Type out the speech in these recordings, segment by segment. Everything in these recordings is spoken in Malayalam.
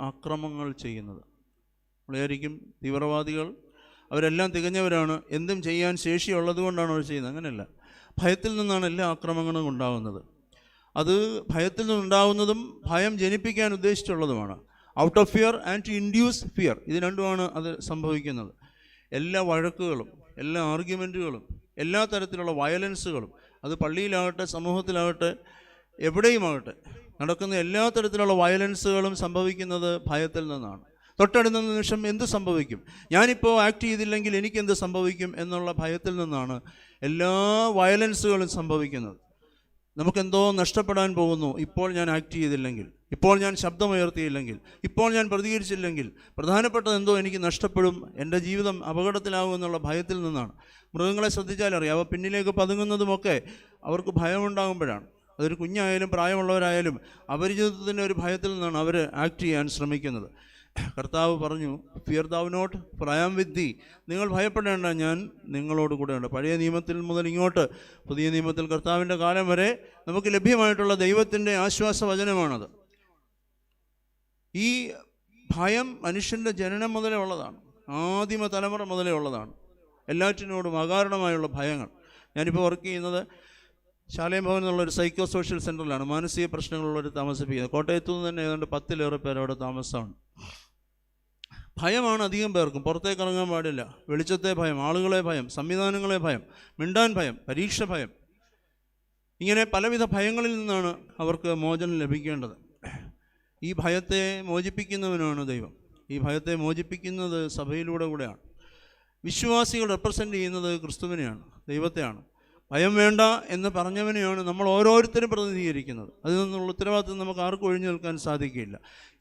ആക്രമണങ്ങൾ ചെയ്യുന്നത്. നമ്മളായിരിക്കും തീവ്രവാദികൾ അവരെല്ലാം തികഞ്ഞവരാണ്, എന്തും ചെയ്യാൻ ശേഷിയുള്ളത് കൊണ്ടാണ് അവർ ചെയ്യുന്നത്. അങ്ങനെയല്ല, ഭയത്തിൽ നിന്നാണ് എല്ലാ ആക്രമണങ്ങളും ഉണ്ടാകുന്നത്. അത് ഭയത്തിൽ നിന്നുണ്ടാകുന്നതും ഭയം ജനിപ്പിക്കാൻ ഉദ്ദേശിച്ചുള്ളതുമാണ്. Out of fear and to induce fear, ഇത് രണ്ടുമാണ് അത് സംഭവിക്കുന്നത്. എല്ലാ വഴക്കുകളും, എല്ലാ ആർഗ്യുമെൻറ്റുകളും, എല്ലാ തരത്തിലുള്ള വയലൻസുകളും, അത് പള്ളിയിലാകട്ടെ സമൂഹത്തിലാകട്ടെ എവിടെയുമാകട്ടെ നടക്കുന്ന എല്ലാ തരത്തിലുള്ള വയലൻസുകളും സംഭവിക്കുന്നത് ഭയത്തിൽ നിന്നാണ്. തൊട്ടടുത്ത നിമിഷം എന്ത് സംഭവിക്കും, ഞാനിപ്പോൾ ആക്ട് ചെയ്തില്ലെങ്കിൽ എനിക്കെന്ത് സംഭവിക്കും എന്നുള്ള ഭയത്തിൽ നിന്നാണ് എല്ലാ വയലൻസുകളും സംഭവിക്കുന്നത്. നമുക്കെന്തോ നഷ്ടപ്പെടാൻ പോകുന്നു, ഇപ്പോൾ ഞാൻ ആക്ട് ചെയ്തില്ലെങ്കിൽ, ഇപ്പോൾ ഞാൻ ശബ്ദമുയർത്തിയില്ലെങ്കിൽ, ഇപ്പോൾ ഞാൻ പ്രതികരിച്ചില്ലെങ്കിൽ പ്രധാനപ്പെട്ടത് എന്തോ എനിക്ക് നഷ്ടപ്പെടും, എൻ്റെ ജീവിതം അപകടത്തിലാകും എന്നുള്ള ഭയത്തിൽ നിന്നാണ്. മൃഗങ്ങളെ ശ്രദ്ധിച്ചാലറിയാം, അവ പിന്നിലേക്ക് പതുങ്ങുന്നതുമൊക്കെ അവർക്ക് ഭയമുണ്ടാകുമ്പോഴാണ്. അതൊരു കുഞ്ഞായാലും പ്രായമുള്ളവരായാലും അപരിചിതത്തിൻ്റെ ഒരു ഭയത്തിൽ നിന്നാണ് അവർ ആക്ട് ചെയ്യാൻ ശ്രമിക്കുന്നത്. കർത്താവ് പറഞ്ഞു, fear thou not for I am with thee, നിങ്ങൾ ഭയപ്പെടേണ്ട, ഞാൻ നിങ്ങളോട് കൂടെയുണ്ട്. പഴയ നിയമത്തിൽ മുതൽ ഇങ്ങോട്ട് പുതിയ നിയമത്തിൽ കർത്താവിൻ്റെ കാലം വരെ നമുക്ക് ലഭ്യമായിട്ടുള്ള ദൈവത്തിൻ്റെ ആശ്വാസവചനമാണത്. ഈ ഭയം മനുഷ്യൻ്റെ ജനനം മുതലേ ഉള്ളതാണ്, ആദിമ തലമുറ മുതലേ ഉള്ളതാണ്. എല്ലാറ്റിനോടും അകാരണമായുള്ള ഭയങ്ങൾ. ഞാനിപ്പോൾ വർക്ക് ചെയ്യുന്നത് ശാലേം ഭവൻ എന്നുള്ളൊരു സൈക്കോ സോഷ്യൽ സെൻ്ററിലാണ്. മാനസിക പ്രശ്നങ്ങളുള്ളവർ താമസിപ്പിക്കുന്നത്. കോട്ടയത്തു നിന്ന് തന്നെ ഏതാണ്ട് 10-ലേറെ പേർ അവിടെ താമസമാണ്. ഭയമാണ് അധികം പേർക്കും. പുറത്തേക്ക് ഇറങ്ങാൻ പാടില്ല, വെളിച്ചത്തെ ഭയം, ആളുകളെ ഭയം, സംവിധാനങ്ങളെ ഭയം, മിണ്ടാൻ ഭയം, പരീക്ഷ ഭയം, ഇങ്ങനെ പലവിധ ഭയങ്ങളിൽ നിന്നാണ് അവർക്ക് മോചനം ലഭിക്കേണ്ടത്. ഈ ഭയത്തെ മോചിപ്പിക്കുന്നവനാണ് ദൈവം. ഈ ഭയത്തെ മോചിപ്പിക്കുന്നത് സഭയിലൂടെ കൂടെയാണ്. വിശ്വാസികൾ റെപ്രസെൻ്റ് ചെയ്യുന്നത് ക്രിസ്തുവിനെയാണ്, ദൈവത്തെയാണ്. ഭയം വേണ്ട എന്ന് പറഞ്ഞവനെയാണ് നമ്മൾ ഓരോരുത്തരും പ്രതിനിധീകരിക്കുന്നത്. അതിൽ നിന്നുള്ള ഉത്തരവാദിത്വം നമുക്ക് ആർക്കും ഒഴിഞ്ഞു നിൽക്കാൻ സാധിക്കില്ല.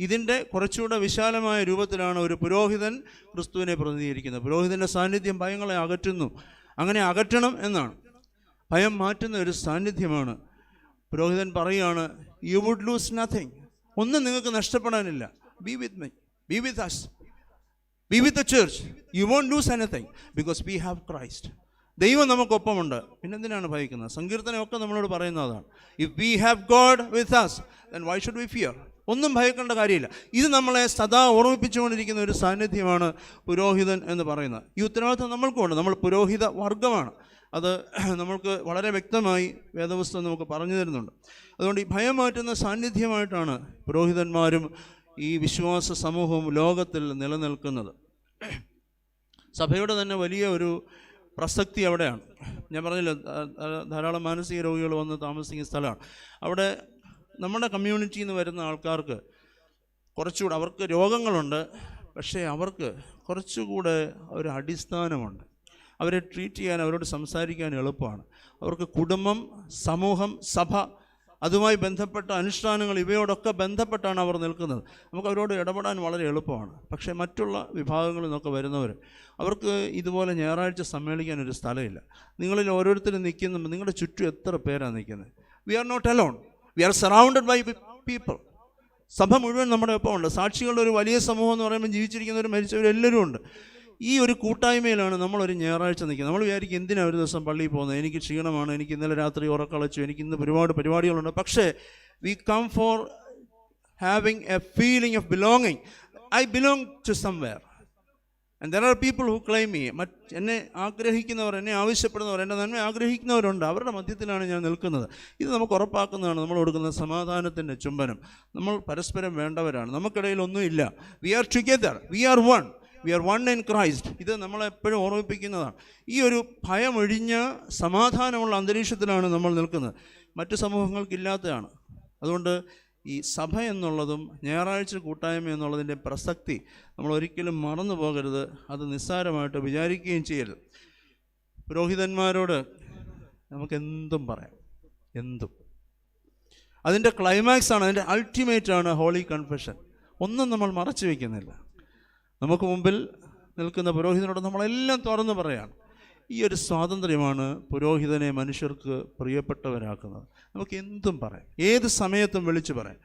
ഇതിൻ്റെ കുറച്ചുകൂടെ വിശാലമായ രൂപത്തിലാണ് ഒരു പുരോഹിതൻ ക്രിസ്തുവിനെ പ്രതിനിധീകരിക്കുന്നത്. പുരോഹിതൻ്റെ സാന്നിധ്യം ഭയങ്ങളെ അകറ്റുന്നു. അങ്ങനെ അകറ്റണം എന്നാണ്. ഭയം മാറ്റുന്ന ഒരു സാന്നിധ്യമാണ്. പുരോഹിതൻ പറയുകയാണ്, യു വുഡ് ലൂസ് നത്തിങ്, ഒന്നും നിങ്ങൾക്ക് നഷ്ടപ്പെടാനില്ല. Be with me, be with us, be with the church, you won't lose anything because we have Christ. ദൈവം നമുക്കൊപ്പമുണ്ട്, പിന്നെന്തിനാണ് ഭയക്കുന്നത്? സങ്കീർത്തനമൊക്കെ നമ്മളോട് പറയുന്നതാണ്. If we have God with us then why should we fear. ഒന്നും ഭയക്കേണ്ട കാര്യമില്ല. ഇത് നമ്മളെ സദാ ഓർമ്മിപ്പിച്ചുകൊണ്ടിരിക്കുന്ന ഒരു സാന്നിധ്യമാണ് പുരോഹിതൻ എന്ന് പറയുന്നത്. ഈ ഉത്തരവാദിത്വം നമ്മൾക്കുണ്ട്. നമ്മൾ പുരോഹിത വർഗമാണ്. അത് നമ്മൾക്ക് വളരെ വ്യക്തമായി വേദപുസ്തകം നമുക്ക് പറഞ്ഞു തരുന്നുണ്ട്. അതുകൊണ്ട് ഈ ഭയം മാറ്റുന്ന സാന്നിധ്യമായിട്ടാണ് പുരോഹിതന്മാരും ഈ വിശ്വാസ സമൂഹവും ലോകത്തിൽ നിലനിൽക്കുന്നത്. സഭയുടെ തന്നെ വലിയ ഒരു പ്രസക്തി അവിടെയാണ്. ഞാൻ പറഞ്ഞില്ല, ധാരാളം മാനസിക രോഗികൾ വന്ന് താമസിക്കുന്ന സ്ഥലമാണ്. അവിടെ നമ്മുടെ കമ്മ്യൂണിറ്റിയിൽ നിന്ന് വരുന്ന ആൾക്കാർക്ക് കുറച്ചുകൂടെ, അവർക്ക് രോഗങ്ങളുണ്ട്, പക്ഷേ അവർക്ക് കുറച്ചുകൂടെ ഒരു അടിസ്ഥാനമുണ്ട്. അവരെ ട്രീറ്റ് ചെയ്യാൻ, അവരോട് സംസാരിക്കാൻ എളുപ്പമാണ്. അവർക്ക് കുടുംബം, സമൂഹം, സഭ, അതുമായി ബന്ധപ്പെട്ട അനുഷ്ഠാനങ്ങൾ, ഇവയോടൊക്കെ ബന്ധപ്പെട്ടാണ് അവർ നിൽക്കുന്നത്. നമുക്ക് അവരോട് ഇടപെടാൻ വളരെ എളുപ്പമാണ്. പക്ഷേ മറ്റുള്ള വിഭാഗങ്ങളിൽ നിന്നൊക്കെ വരുന്നവർ, അവർക്ക് ഇതുപോലെ ഞായറാഴ്ച സമ്മേളിക്കാൻ ഒരു സ്ഥലമില്ല. നിങ്ങളിൽ ഓരോരുത്തരും നിൽക്കുന്നുണ്ട്, നിങ്ങളുടെ ചുറ്റും എത്ര പേരാണ് നിൽക്കുന്നത്. We are not alone, we are surrounded by people. സഭ മുഴുവൻ നമ്മുടെ ഒപ്പം ഉണ്ട്. സാക്ഷികളുടെ ഒരു വലിയ സമൂഹം എന്ന് പറയുമ്പോൾ ജീവിച്ചിരിക്കുന്നവരും മരിച്ചവരെല്ലാവരും ഉണ്ട്. ഈ ഒരു കൂട്ടായ്മയിലാണ് നമ്മളൊരു ഞായറാഴ്ച നിൽക്കുന്നത്. നമ്മൾ വിചാരിക്കും, എന്തിനാണ് ഒരു ദിവസം പള്ളിയിൽ പോകുന്നത്, എനിക്ക് ക്ഷീണമാണ്, എനിക്ക് ഇന്നലെ രാത്രി ഉറക്കളച്ചു, എനിക്ക് ഇന്ന് ഒരുപാട് പരിപാടികളുണ്ട്. പക്ഷേ we come for having a feeling of belonging. I belong to somewhere and there are people who claim me. എന്നെ ആഗ്രഹിക്കുന്നവർ, എന്നെ ആവശ്യപ്പെടുന്നവർ, എൻ്റെ നന്മ ആഗ്രഹിക്കുന്നവരുണ്ട്. അവരുടെ മധ്യത്തിലാണ് ഞാൻ നിൽക്കുന്നത്. ഇത് നമുക്ക് ഉറപ്പാക്കുന്നതാണ് നമ്മൾ കൊടുക്കുന്ന സമാധാനത്തിൻ്റെ ചുംബനം. നമ്മൾ പരസ്പരം വേണ്ടവരാണ്, നമുക്കിടയിൽ ഒന്നുമില്ല. We are together, we are one, we are one in Christ. ഇത് നമ്മളെപ്പോഴും ഓർമ്മിപ്പിക്കുന്നതാണ്. ഈ ഒരു ഭയമൊഴിഞ്ഞ സമാധാനമുള്ള അന്തരീക്ഷത്തിലാണ് നമ്മൾ നിൽക്കുന്നത്. മറ്റ് സമൂഹങ്ങൾക്കില്ലാത്തതാണ്. അതുകൊണ്ട് ഈ സഭ എന്നുള്ളതും ഞായറാഴ്ച കൂട്ടായ്മ എന്നുള്ളതിൻ്റെ പ്രസക്തി നമ്മൾ ഒരിക്കലും മറന്നു പോകരുത്. അത് നിസ്സാരമായിട്ട് വിചാരിക്കുകയും ചെയ്യരുത്. പുരോഹിതന്മാരോട് നമുക്കെന്തും പറയാം, എന്തും. അതിൻ്റെ ക്ലൈമാക്സ് ആണ്, അതിൻ്റെ അൾട്ടിമേറ്റ് ആണ് ഹോളി കൺഫെഷൻ. ഒന്നും നമ്മൾ മറച്ചു വയ്ക്കുന്നില്ല. നമുക്ക് മുമ്പിൽ നിൽക്കുന്ന പുരോഹിതനോട് നമ്മളെല്ലാം തുറന്നു പറയാണ്. ഈ ഒരു സ്വാതന്ത്ര്യമാണ് പുരോഹിതനെ മനുഷ്യർക്ക് പ്രിയപ്പെട്ടവരാക്കുന്നത്. നമുക്ക് എന്തും പറയാം, ഏത് സമയത്തും വിളിച്ചു പറയാം.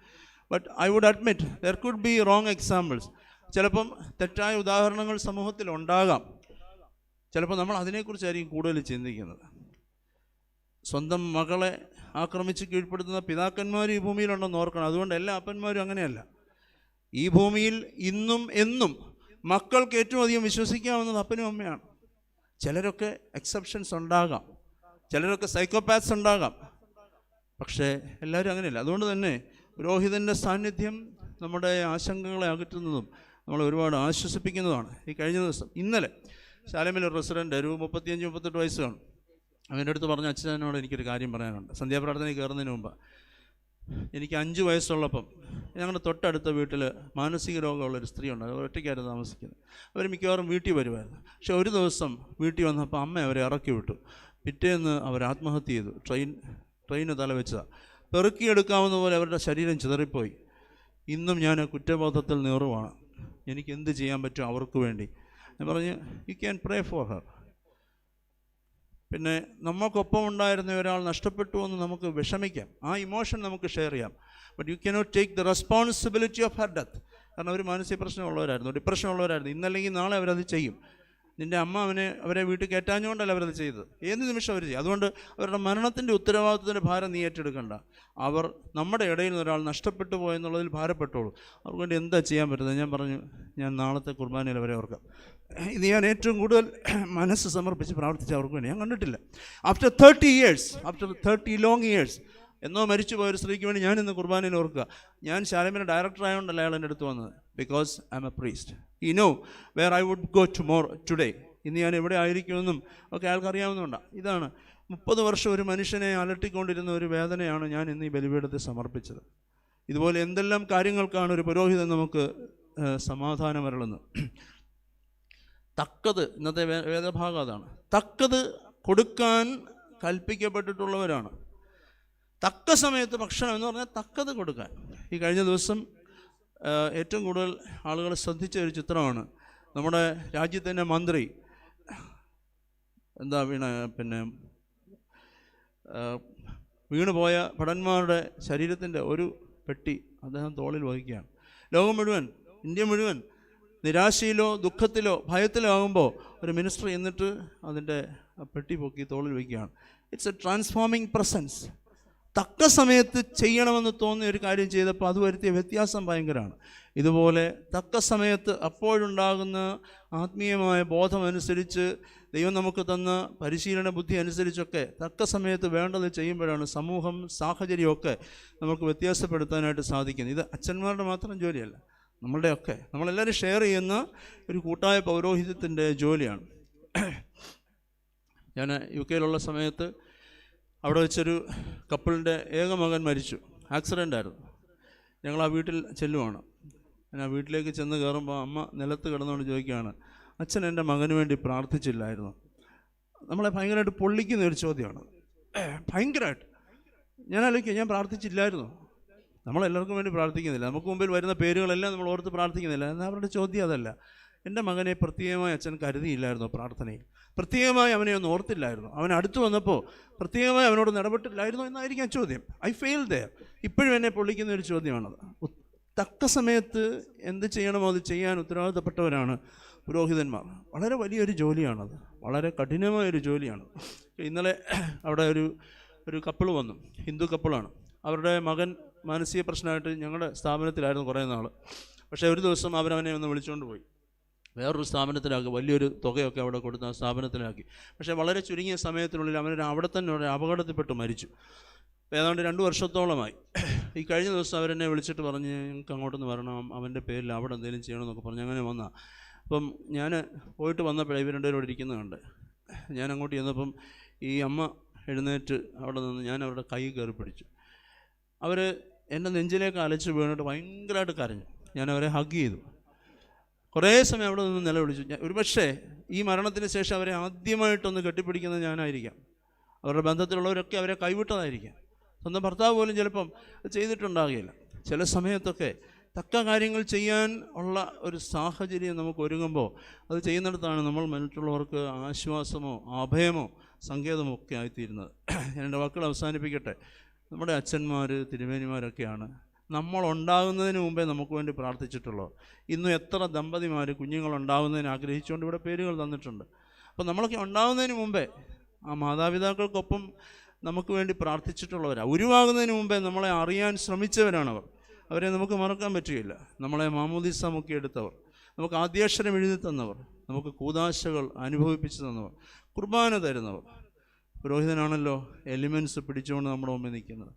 But I would admit there could be wrong examples. ചിലപ്പം തെറ്റായ ഉദാഹരണങ്ങൾ സമൂഹത്തിൽ ഉണ്ടാകാം. ചിലപ്പോൾ നമ്മൾ അതിനെക്കുറിച്ചായിരിക്കും കൂടുതൽ ചിന്തിക്കുന്നത്. സ്വന്തം മകളെ ആക്രമിച്ച് കീഴ്പ്പെടുത്തുന്ന പിതാക്കന്മാർ ഈ ഭൂമിയിലുണ്ടെന്ന് ഓർക്കണം. അതുകൊണ്ട് എല്ലാ അപ്പന്മാരും അങ്ങനെയല്ല. ഈ ഭൂമിയിൽ ഇന്നും എന്നും മക്കൾക്ക് ഏറ്റവും അധികം വിശ്വസിക്കാവുന്നത് അപ്പനും അമ്മയാണ്. ചിലരൊക്കെ എക്സെപ്ഷൻസ് ഉണ്ടാകാം, ചിലരൊക്കെ സൈക്കോപാത്സ് ഉണ്ടാകാം, പക്ഷേ എല്ലാവരും അങ്ങനെയല്ല. അതുകൊണ്ട് തന്നെ പുരോഹിതൻ്റെ സാന്നിധ്യം നമ്മുടെ ആശങ്കകളെ അകറ്റുന്നതും നമ്മളെ ഒരുപാട് ആശ്വസിപ്പിക്കുന്നതാണ്. ഈ കഴിഞ്ഞ ദിവസം ഇന്നലെ ശാലമിലെ റെസിഡൻ്റ് ഒരു 35-38 വയസ്സ് കാണും. അവൻ്റെ അടുത്ത് പറഞ്ഞ അച്ഛനോട് എനിക്കൊരു കാര്യം പറയാനുണ്ട്. സന്ധ്യാപ്രാർത്ഥനയിൽ കയറുന്നതിന് മുമ്പ് എനിക്ക് 5 വയസ്സുള്ളപ്പം ഞങ്ങളുടെ തൊട്ടടുത്ത വീട്ടിൽ മാനസിക രോഗമുള്ളൊരു സ്ത്രീ ഉണ്ട്. അവർ ഒറ്റയ്ക്കായിരുന്നു താമസിക്കുന്നത്. അവർ മിക്കവാറും വീട്ടിൽ വരുമായിരുന്നു. പക്ഷെ ഒരു ദിവസം വീട്ടിൽ വന്നപ്പോൾ അമ്മ അവരെ ഇറക്കി വിട്ടു. പിറ്റേന്ന് അവർ ആത്മഹത്യ ചെയ്തു. ട്രെയിന് തല വെച്ചതാണ്. പെറുക്കിയെടുക്കാവുന്ന പോലെ അവരുടെ ശരീരം ചിതറിപ്പോയി. ഇന്നും ഞാൻ കുറ്റബോധത്തിൽ നീറുവാണ്. എനിക്ക് എന്ത് ചെയ്യാൻ പറ്റും അവർക്ക് വേണ്ടി? ഞാൻ പറഞ്ഞു, you can pray for her. പിന്നെ നമുക്കൊപ്പം ഉണ്ടായിരുന്ന ഒരാൾ നഷ്ടപ്പെട്ടു എന്ന് നമുക്ക് വിഷമിക്കാം, ആ ഇമോഷൻ നമുക്ക് ഷെയർ ചെയ്യാം. But you cannot take the responsibility of her death. കാരണം അവർ മാനസിക പ്രശ്നമുള്ളവരായിരുന്നു, ഡിപ്രഷൻ ഉള്ളവരായിരുന്നു. ഇന്നല്ലെങ്കിൽ നാളെ അവരത് ചെയ്യും. നിൻ്റെ അമ്മ അവരെ വീട്ടിൽ കയറ്റാഞ്ഞുകൊണ്ടല്ല അവരത് ചെയ്തത്. ഏത് നിമിഷം അവർ ചെയ്യും. അതുകൊണ്ട് അവരുടെ മരണത്തിൻ്റെ ഉത്തരവാദിത്വത്തിൻ്റെ ഭാരം നീ ഏറ്റെടുക്കണ്ട. അവർ നമ്മുടെ ഇടയിൽ നിന്ന് ഒരാൾ നഷ്ടപ്പെട്ടു പോയെന്നുള്ളതിൽ ഭാരപ്പെട്ടോളൂ. അവർക്ക് വേണ്ടി എന്താ ചെയ്യാൻ പറ്റുന്നത്? ഞാൻ പറഞ്ഞു, ഞാൻ നാളത്തെ കുർബാനയിൽ അവരെ ഓർക്കാം. ഇത് ഞാൻ ഏറ്റവും കൂടുതൽ മനസ്സ് സമർപ്പിച്ച് പ്രാർത്ഥിച്ച അവർക്ക് വേണ്ടി. ഞാൻ കണ്ടിട്ടില്ല. ആഫ്റ്റർ 30 ലോങ് ഇയേഴ്സ് എന്നോ മരിച്ചു പോയൊരു സ്ത്രീക്ക് വേണ്ടി ഞാൻ ഇന്ന് കുർബാനയിൽ ഓർക്കുക. ഞാൻ ശാലമിൻ്റെ ഡയറക്ടർ ആയതുകൊണ്ടല്ല അയാൾ എൻ്റെ അടുത്ത് വന്നത്. Because I am a priest. He know where I would go today. ഇന്ന് ഞാൻ എവിടെ ആയിരിക്കുമെന്നും ഒക്കെ അയാൾക്ക് അറിയാവുന്നതുകൊണ്ടാണ്. ഇതാണ് 30 വർഷം ഒരു മനുഷ്യനെ അലട്ടിക്കൊണ്ടിരുന്ന ഒരു വേദനയാണ് ഞാൻ ഇന്ന് ഈ ബലിപീഠത്തിൽ സമർപ്പിച്ചത്. ഇതുപോലെ എന്തെല്ലാം കാര്യങ്ങൾക്കാണ് ഒരു പുരോഹിതൻ നമുക്ക് സമാധാനം അരുളുന്നത്. തക്കത്, ഇന്നത്തെ വേദഭാഗം അതാണ്. തക്കത് കൊടുക്കാൻ കൽപ്പിക്കപ്പെട്ടിട്ടുള്ളവരാണ്. തക്ക സമയത്ത് ഭക്ഷണം എന്ന് പറഞ്ഞാൽ തക്കത് കൊടുക്കാൻ. ഈ കഴിഞ്ഞ ദിവസം ഏറ്റവും കൂടുതൽ ആളുകൾ ശ്രദ്ധിച്ച ഒരു ചിത്രമാണ് നമ്മുടെ രാജ്യത്തിൻ്റെ മന്ത്രി വീണുപോയ ഭടന്മാരുടെ ശരീരത്തിൻ്റെ ഒരു പെട്ടി അദ്ദേഹം തോളിൽ വഹിക്കുകയാണ്. ലോകം മുഴുവൻ, ഇന്ത്യ മുഴുവൻ നിരാശയിലോ ദുഃഖത്തിലോ ഭയത്തിലോ ആകുമ്പോൾ ഒരു മിനിസ്റ്റർ എന്നിട്ട് അതിൻ്റെ പെട്ടി പൊക്കി തോളിൽ വയ്ക്കുകയാണ്. It's a transforming presence. തക്ക സമയത്ത് ചെയ്യണമെന്ന് തോന്നിയ ഒരു കാര്യം ചെയ്തപ്പോൾ അത് വരുത്തിയ വ്യത്യാസം ഭയങ്കരമാണ്. ഇതുപോലെ തക്ക സമയത്ത് അപ്പോഴുണ്ടാകുന്ന ആത്മീയമായ ബോധമനുസരിച്ച് ദൈവം നമുക്ക് തന്ന പരിശീലന ബുദ്ധി അനുസരിച്ചൊക്കെ തക്ക സമയത്ത് വേണ്ടത് ചെയ്യുമ്പോഴാണ് സമൂഹം സാഹചര്യമൊക്കെ നമുക്ക് വ്യത്യാസപ്പെടുത്താനായിട്ട് സാധിക്കുന്നത്. ഇത് അച്ഛന്മാരുടെ മാത്രം ജോലിയല്ല, നമ്മളുടെയൊക്കെ, നമ്മളെല്ലാവരും ഷെയർ ചെയ്യുന്ന ഒരു കൂട്ടായ പൗരോഹിത്യത്തിൻ്റെ ജോലിയാണ്. ഞാൻ UK സമയത്ത് അവിടെ വെച്ചൊരു കപ്പിളിൻ്റെ ഏക മകൻ മരിച്ചു. ആക്സിഡൻ്റായിരുന്നു. ഞങ്ങൾ ആ വീട്ടിൽ ചെല്ലുവാണ്. ഞാൻ ആ വീട്ടിലേക്ക് ചെന്ന് കയറുമ്പോൾ അമ്മ നിലത്ത് കിടന്നുകൊണ്ട് ചോദിക്കുകയാണ്, അച്ഛൻ എൻ്റെ മകന് വേണ്ടി പ്രാർത്ഥിച്ചില്ലായിരുന്നു? നമ്മളെ ഭയങ്കരമായിട്ട് പൊള്ളിക്കുന്ന ഒരു ചോദ്യമാണ്. ഭയങ്കരമായിട്ട് ഞാൻ ആലോചിക്കുക, ഞാൻ പ്രാർത്ഥിച്ചില്ലായിരുന്നു. നമ്മളെല്ലാവർക്കും വേണ്ടി പ്രാർത്ഥിക്കുന്നില്ല, നമുക്ക് മുമ്പിൽ വരുന്ന പേരുകളെല്ലാം നമ്മൾ ഓർത്ത് പ്രാർത്ഥിക്കുന്നില്ല. എന്നാൽ അവരുടെ ചോദ്യം അതല്ല. എൻ്റെ മകനെ പ്രത്യേകമായി അച്ഛൻ കരുതിയില്ലായിരുന്നു, പ്രാർത്ഥനയിൽ പ്രത്യേകമായി അവനെ ഒന്നും ഓർത്തില്ലായിരുന്നു, അവൻ അടുത്ത് വന്നപ്പോൾ പ്രത്യേകമായി അവനോട് ഇടപെട്ടില്ലായിരുന്നു എന്നായിരിക്കാം ചോദ്യം. I fail there. ഇപ്പോഴും എന്നെ പൊള്ളിക്കുന്ന ഒരു ചോദ്യമാണത്. തക്ക സമയത്ത് എന്ത് ചെയ്യണമോ അത് ചെയ്യാൻ ഉത്തരവാദിത്തപ്പെട്ടവരാണ് പുരോഹിതന്മാർ. വളരെ വലിയൊരു ജോലിയാണത്, വളരെ കഠിനമായൊരു ജോലിയാണ്. ഇന്നലെ അവിടെ ഒരു കപ്പിൾ വന്നു, ഹിന്ദു കപ്പിളാണ്. അവരുടെ മകൻ മാനസിക പ്രശ്നമായിട്ട് ഞങ്ങളുടെ സ്ഥാപനത്തിലായിരുന്നു കുറേ നാൾ. പക്ഷേ ഒരു ദിവസം അവനെ ഒന്ന് വിളിച്ചുകൊണ്ട് പോയി വേറൊരു സ്ഥാപനത്തിലാക്കി. വലിയൊരു തുകയൊക്കെ അവിടെ കൊടുത്ത് ആ സ്ഥാപനത്തിലാക്കി. പക്ഷേ വളരെ ചുരുങ്ങിയ സമയത്തിനുള്ളിൽ അവനൊരു അവിടെ തന്നെ ഒരു അപകടത്തിൽപ്പെട്ട് മരിച്ചു. ഏതാണ്ട് 2 വർഷത്തോളമായി. ഈ കഴിഞ്ഞ ദിവസം അവരെന്നെ വിളിച്ചിട്ട് പറഞ്ഞ് ഞങ്ങൾക്ക് അങ്ങോട്ടൊന്ന് വരണം, അവൻ്റെ പേരിൽ അവിടെ എന്തെങ്കിലും ചെയ്യണമെന്നൊക്കെ പറഞ്ഞ് അങ്ങനെ വന്നാൽ. അപ്പം ഞാൻ പോയിട്ട് വന്നപ്പോഴേ ഇവർ രണ്ടുപേരോട് ഇരിക്കുന്നത് കണ്ട് ഞാൻ അങ്ങോട്ട് ചെന്നപ്പം ഈ അമ്മ എഴുന്നേറ്റ് അവിടെ നിന്ന് ഞാൻ അവരുടെ കൈ കയറി പിടിച്ചു. അവർ എൻ്റെ നെഞ്ചിലേക്ക് അലച്ച് വീണിട്ട് ഭയങ്കരമായിട്ട് കരഞ്ഞു. ഞാൻ അവരെ ഹഗ് ചെയ്തു. കുറേ സമയം അവിടെ നിന്ന് നിലവിളിച്ചു. ഒരുപക്ഷേ ഈ മരണത്തിന് ശേഷം അവരെ ആദ്യമായിട്ടൊന്ന് കെട്ടിപ്പിടിക്കുന്നത് ഞാനായിരിക്കാം. അവരുടെ ബന്ധത്തിലുള്ളവരൊക്കെ അവരെ കൈവിട്ടതായിരിക്കാം. സ്വന്തം ഭർത്താവ് പോലും ചിലപ്പം ചെയ്തിട്ടുണ്ടാകുകയില്ല. ചില സമയത്തൊക്കെ തക്ക കാര്യങ്ങൾ ചെയ്യാൻ ഉള്ള ഒരു സാഹചര്യം നമുക്ക് ഒരുങ്ങുമ്പോൾ അത് ചെയ്യുന്നിടത്താണ് നമ്മൾ മറ്റുള്ളവർക്ക് ആശ്വാസമോ അഭയമോ സങ്കേതമോ ഒക്കെ ആയിത്തീരുന്നത്. ഞാൻ എൻ്റെ വാക്കുകൾ അവസാനിപ്പിക്കട്ടെ. നമ്മുടെ അച്ഛന്മാർ തിരുമേനിമാരൊക്കെയാണ് നമ്മളുണ്ടാകുന്നതിന് മുമ്പേ നമുക്ക് വേണ്ടി പ്രാർത്ഥിച്ചിട്ടുള്ളൂ. ഇന്നും എത്ര ദമ്പതിമാർ കുഞ്ഞുങ്ങളുണ്ടാകുന്നതിന് ആഗ്രഹിച്ചുകൊണ്ട് ഇവിടെ പേരുകൾ തന്നിട്ടുണ്ട്. അപ്പോൾ നമ്മളൊക്കെ ഉണ്ടാകുന്നതിന് മുമ്പേ ആ മാതാപിതാക്കൾക്കൊപ്പം നമുക്ക് വേണ്ടി പ്രാർത്ഥിച്ചിട്ടുള്ളവരാണ്. ഉരുവാകുന്നതിന് മുമ്പേ നമ്മളെ അറിയാൻ ശ്രമിച്ചവരാണവർ. അവരെ നമുക്ക് മറക്കാൻ പറ്റുകയില്ല. നമ്മളെ മാമോദീസ മുക്കി എടുത്തവർ, നമുക്ക് ആദ്യാക്ഷരം എഴുതി തന്നവർ, നമുക്ക് കൂദാശകൾ അനുഭവിപ്പിച്ചു തന്നവർ, കുർബാന തരുന്നവർ. പുരോഹിതനാണല്ലോ എലിമെൻറ്റ്സ് പിടിച്ചുകൊണ്ട് നമ്മുടെ മുമ്പിൽ നിൽക്കുന്നത്.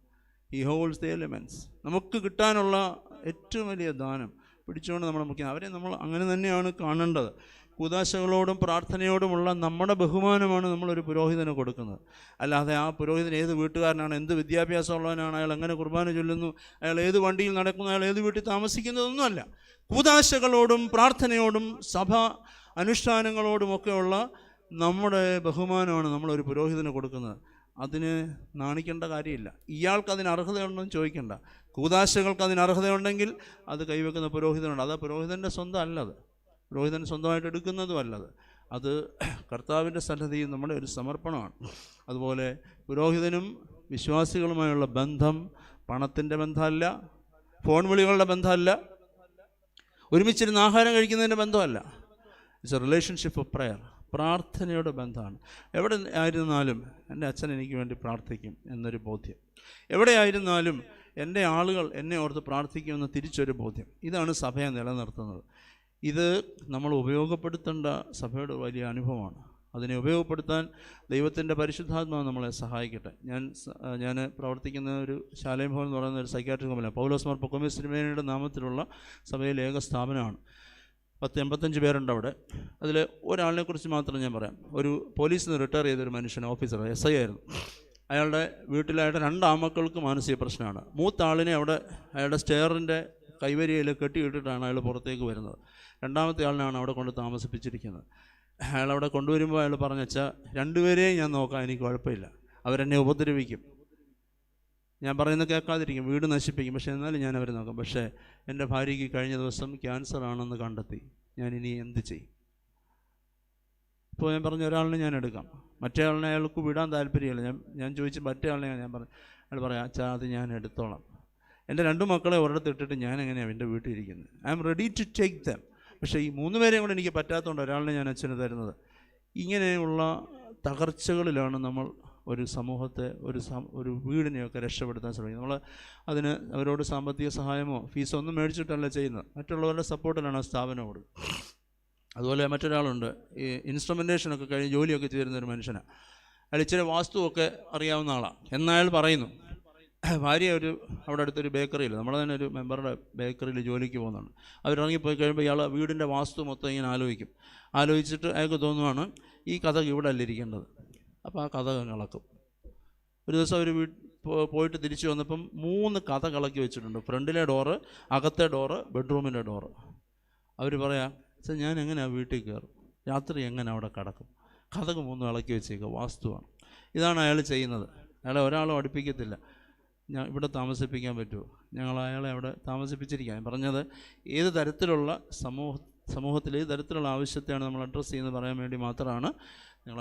He holds the elements. നമുക്ക് കിട്ടാനുള്ള ഏറ്റവും വലിയ ദാനം പിടിച്ചുകൊണ്ട് നമ്മുടെ മുഖ്യം. അവരെ നമ്മൾ അങ്ങനെ തന്നെയാണ് കാണേണ്ടത്. കൂദാശകളോടും പ്രാർത്ഥനയോടുമുള്ള നമ്മുടെ ബഹുമാനമാണ് നമ്മളൊരു പുരോഹിതന് കൊടുക്കുന്നത്. അല്ലാതെ ആ പുരോഹിതൻ ഏത് വീട്ടുകാരനാണ്, എന്ത് വിദ്യാഭ്യാസമുള്ളവനാണ്, അയാൾ എങ്ങനെ കുർബാന ചൊല്ലുന്നു, അയാൾ ഏത് വണ്ടിയിൽ നടക്കുന്നു, അയാൾ ഏത് വീട്ടിൽ താമസിക്കുന്നതൊന്നുമല്ല. കൂദാശകളോടും പ്രാർത്ഥനയോടും സഭ അനുഷ്ഠാനങ്ങളോടുമൊക്കെയുള്ള നമ്മുടെ ബഹുമാനമാണ് നമ്മളൊരു പുരോഹിതന് കൊടുക്കുന്നത്. അതിന് നാണിക്കേണ്ട കാര്യമില്ല. ഇയാൾക്ക് അതിന് അർഹതയുണ്ടെന്ന് ചോദിക്കേണ്ട. കൂദാശകൾക്ക് അതിന് അർഹതയുണ്ടെങ്കിൽ അത് കൈവെക്കുന്ന പുരോഹിതനുണ്ട്. അത് പുരോഹിതൻ്റെ സ്വന്തം അല്ലത്, പുരോഹിതൻ സ്വന്തമായിട്ട് എടുക്കുന്നതും അല്ലത്. അത് കർത്താവിൻ്റെ സന്നിധിയിൽ നമ്മുടെ ഒരു സമർപ്പണമാണ്. അതുപോലെ പുരോഹിതനും വിശ്വാസികളുമായുള്ള ബന്ധം പണത്തിൻ്റെ ബന്ധമല്ല, ഫോൺ വിളികളുടെ ബന്ധമല്ല, ഒരുമിച്ചിരുന്ന് ആഹാരം കഴിക്കുന്നതിൻ്റെ ബന്ധമല്ല. It's a relationship of prayer. പ്രാർത്ഥനയുടെ ബന്ധമാണ്. എവിടെ ആയിരുന്നാലും എൻ്റെ അച്ഛൻ എനിക്ക് വേണ്ടി പ്രാർത്ഥിക്കും എന്നൊരു ബോധ്യം, എവിടെയായിരുന്നാലും എൻ്റെ ആളുകൾ എന്നെ ഓർത്ത് പ്രാർത്ഥിക്കുമെന്ന് തിരിച്ചൊരു ബോധ്യം. ഇതാണ് സഭയെ നിലനിർത്തുന്നത്. ഇത് നമ്മൾ ഉപയോഗപ്പെടുത്തേണ്ട സഭയുടെ വലിയ അനുഭവമാണ്. അതിനെ ഉപയോഗപ്പെടുത്താൻ ദൈവത്തിൻ്റെ പരിശുദ്ധാത്മാവ് നമ്മളെ സഹായിക്കട്ടെ. ഞാൻ പ്രവർത്തിക്കുന്ന ഒരു ശാലേം ഭവൻ എന്ന് പറയുന്ന ഒരു സൈക്യാട്രിക് കമ്പനിയാണ്. പൗലോസ് മാർ പൊക്കോമിയസ് തിരുമേനിയുടെ നാമത്തിലുള്ള സഭയിലെ ഏക സ്ഥാപനമാണ്. 85 പേരുണ്ട് അവിടെ. അതിൽ ഒരാളിനെ കുറിച്ച് മാത്രം ഞാൻ പറയാം. ഒരു പോലീസിൽ നിന്ന് റിട്ടയർ ചെയ്തൊരു മനുഷ്യൻ, ഓഫീസർ, SI ആയിരുന്നു. അയാളുടെ വീട്ടിലായിട്ട് 2 ആമക്കൾക്ക് മാനസിക പ്രശ്നമാണ്. മൂത്ത ആളിനെ അവിടെ അയാളുടെ സ്റ്റെയറിൻ്റെ കൈവരിയിൽ കെട്ടിയിട്ടിട്ടാണ് അയാൾ പുറത്തേക്ക് വരുന്നത്. 2ാമത്തെ ആളിനാണ് അവിടെ കൊണ്ട് താമസിപ്പിച്ചിരിക്കുന്നത്. അയാളവിടെ കൊണ്ടുവരുമ്പോൾ അയാൾ പറഞ്ഞാൽ 2 പേരെയും ഞാൻ നോക്കാം, എനിക്ക് കുഴപ്പമില്ല, അവരെന്നെ ഉപദ്രവിക്കും, ഞാൻ പറയുന്നത് കേൾക്കാതിരിക്കും, വീട് നശിപ്പിക്കും, പക്ഷേ എന്നാലും ഞാൻ അവരെ നോക്കാം. പക്ഷേ എൻ്റെ ഭാര്യയ്ക്ക് കഴിഞ്ഞ ദിവസം ക്യാൻസർ ആണെന്ന് കണ്ടെത്തി, ഞാൻ ഇനി എന്ത് ചെയ്യും? ഇപ്പോൾ ഞാൻ പറഞ്ഞ ഒരാളിനെ ഞാൻ എടുക്കാം, മറ്റേ ആളിനെ അയാൾക്ക് വിടാൻ താല്പര്യമില്ല. ഞാൻ ചോദിച്ച് മറ്റേ ആളിനെ ഞാൻ പറഞ്ഞു, അയാൾ പറയാം, അച്ഛാ അത് ഞാൻ എടുത്തോളാം, എൻ്റെ 2 മക്കളെ ഒരിടത്ത് ഇട്ടിട്ട് ഞാൻ എങ്ങനെയാണ് എൻ്റെ വീട്ടിൽ ഇരിക്കുന്നത്? I am ready to take them. പക്ഷേ ഈ 3 പേരെയും കൂടെ എനിക്ക് പറ്റാത്തതുകൊണ്ട് ഒരാളിനെ ഞാൻ അച്ഛന് തരുന്നത്. ഇങ്ങനെയുള്ള തകർച്ചകളിലാണ് നമ്മൾ ഒരു സമൂഹത്തെ, ഒരു വീടിനെയൊക്കെ രക്ഷപ്പെടുത്താൻ ശ്രമിക്കുന്നത്. നമ്മൾ അതിന് അവരോട് സാമ്പത്തിക സഹായമോ ഫീസോ ഒന്നും മേടിച്ചിട്ടല്ല ചെയ്യുന്നത്, മറ്റുള്ളവരുടെ സപ്പോർട്ടിലാണ് ആ സ്ഥാപനം കൊടുക്കുന്നത്. അതുപോലെ മറ്റൊരാളുണ്ട്, ഈ ഇൻസ്ട്രുമെൻറ്റേഷനൊക്കെ കഴിഞ്ഞ് ജോലിയൊക്കെ ചെയ്തിരുന്നൊരു മനുഷ്യനാണ്. അയാൾ ഇച്ചിരി വാസ്തുവൊക്കെ അറിയാവുന്ന ആളാണ്. എന്നയാൾ പറയുന്നു, ഭാര്യ അവിടെ അടുത്തൊരു ബേക്കറിയിൽ, നമ്മളെ തന്നെ ഒരു മെമ്പറുടെ ബേക്കറിയിൽ ജോലിക്ക് പോകുന്നുണ്ട്. അവരിറങ്ങിപ്പോയി കഴിയുമ്പോൾ ഇയാൾ വീടിൻ്റെ വാസ്തു മൊത്തം ഇങ്ങനെ ആലോചിച്ചിട്ട് അയാൾക്ക് തോന്നുവാണ് ഈ കഥ ഇവിടെ അല്ല ഇരിക്കേണ്ടത്. അപ്പോൾ ആ കഥ കളക്കും. ഒരു ദിവസം അവർ പോയിട്ട് തിരിച്ചു വന്നപ്പം 3 കഥ കളക്കി വെച്ചിട്ടുണ്ട്. ഫ്രണ്ടിലെ ഡോറ്, അകത്തെ ഡോറ്, ബെഡ്റൂമിൻ്റെ ഡോറ്. അവർ പറയാം, സാർ ഞാൻ എങ്ങനെ ആ വീട്ടിൽ കയറും, രാത്രി എങ്ങനെ അവിടെ കിടക്കും? കഥക് 3 ഇളക്കി വെച്ചേക്കുക, വാസ്തുവാണ്. ഇതാണ് അയാൾ ചെയ്യുന്നത്. അയാളെ ഒരാളും അടുപ്പിക്കത്തില്ല. ഇവിടെ താമസിപ്പിക്കാൻ പറ്റുമോ? ഞങ്ങൾ അയാളെ അവിടെ താമസിപ്പിച്ചിരിക്കാൻ പറഞ്ഞത്, ഏത് തരത്തിലുള്ള സമൂഹത്തിൽ ഏത് തരത്തിലുള്ള ആവശ്യത്തെയാണ് നമ്മൾ അഡ്രസ്സ് ചെയ്യുന്നത് പറയാൻ വേണ്ടി മാത്രമാണ് ഞങ്ങൾ